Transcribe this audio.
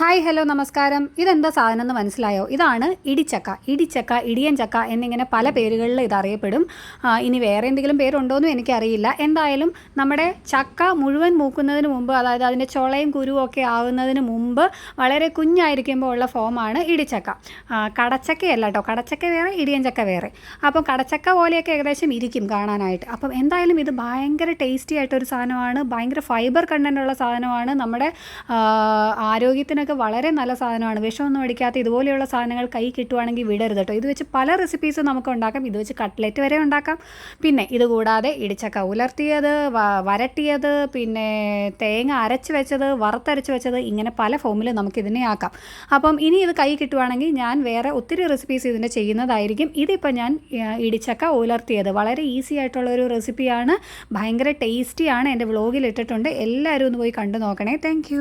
Hi hello നമസ്കാരം. ഇതെന്താ സാധനം എന്ന് മനസ്സിലായോ? ഇതാണ് ഇടിച്ചക്ക, ഇടിയൻ ചക്ക എന്നിങ്ങനെ പല പേരുകളിൽ ഇതറിയപ്പെടും. ഇനി വേറെ എന്തെങ്കിലും പേരുണ്ടോയെന്നും എനിക്കറിയില്ല. എന്തായാലും നമ്മുടെ ചക്ക മുഴുവൻ മൂക്കുന്നതിന് മുമ്പ്, അതായത് അതിൻ്റെ ചുളയും കുരുവും ഒക്കെ ആവുന്നതിന് മുമ്പ് വളരെ കുഞ്ഞായിരിക്കുമ്പോൾ ഉള്ള ഫോമാണ് ഇടിച്ചക്ക. കടച്ചക്കയല്ല കേട്ടോ, കടച്ചക്ക വേറെ, ഇടിയൻ ചക്ക വേറെ. അപ്പം കടച്ചക്ക പോലെയൊക്കെ ഏകദേശം ഇരിക്കും കാണാനായിട്ട്. അപ്പം എന്തായാലും ഇത് ഭയങ്കര ടേസ്റ്റി ആയിട്ടൊരു സാധനമാണ്, ഭയങ്കര ഫൈബർ കണ്ടൻ്റുള്ള സാധനമാണ്, നമ്മുടെ ആരോഗ്യത്തിനൊക്കെ വളരെ നല്ല സാധനമാണ്. വിഷമൊന്നും അടിക്കാത്ത ഇതുപോലെയുള്ള സാധനങ്ങൾ കൈ കിട്ടുവാണെങ്കിൽ വിടരുത് കേട്ടോ. ഇത് വെച്ച് പല റെസിപ്പീസും നമുക്ക് ഉണ്ടാക്കാം. ഇത് വെച്ച് കട്ട്ലറ്റ് വരെ ഉണ്ടാക്കാം. പിന്നെ ഇതുകൂടാതെ ഇടിച്ചക്ക ഉലർത്തിയത്, വരട്ടിയത്, പിന്നെ തേങ്ങ അരച്ച് വെച്ചത്, വറുത്തരച്ച് വെച്ചത്, ഇങ്ങനെ പല ഫോമിൽ നമുക്കിതിനെ ആക്കാം. അപ്പം ഇനി ഇത് കൈ കിട്ടുവാണെങ്കിൽ ഞാൻ വേറെ ഒത്തിരി റെസിപ്പീസ് ഇതിൻ്റെ ചെയ്യുന്നതായിരിക്കും. ഇതിപ്പോൾ ഞാൻ ഇടിച്ചക്ക ഉലർത്തിയത് വളരെ ഈസി ആയിട്ടുള്ളൊരു റെസിപ്പിയാണ്, ഭയങ്കര ടേസ്റ്റിയാണ്. എൻ്റെ വ്ളോഗിൽ ഇട്ടിട്ടുണ്ട്. എല്ലാവരും ഒന്ന് പോയി കണ്ടു നോക്കണേ. താങ്ക്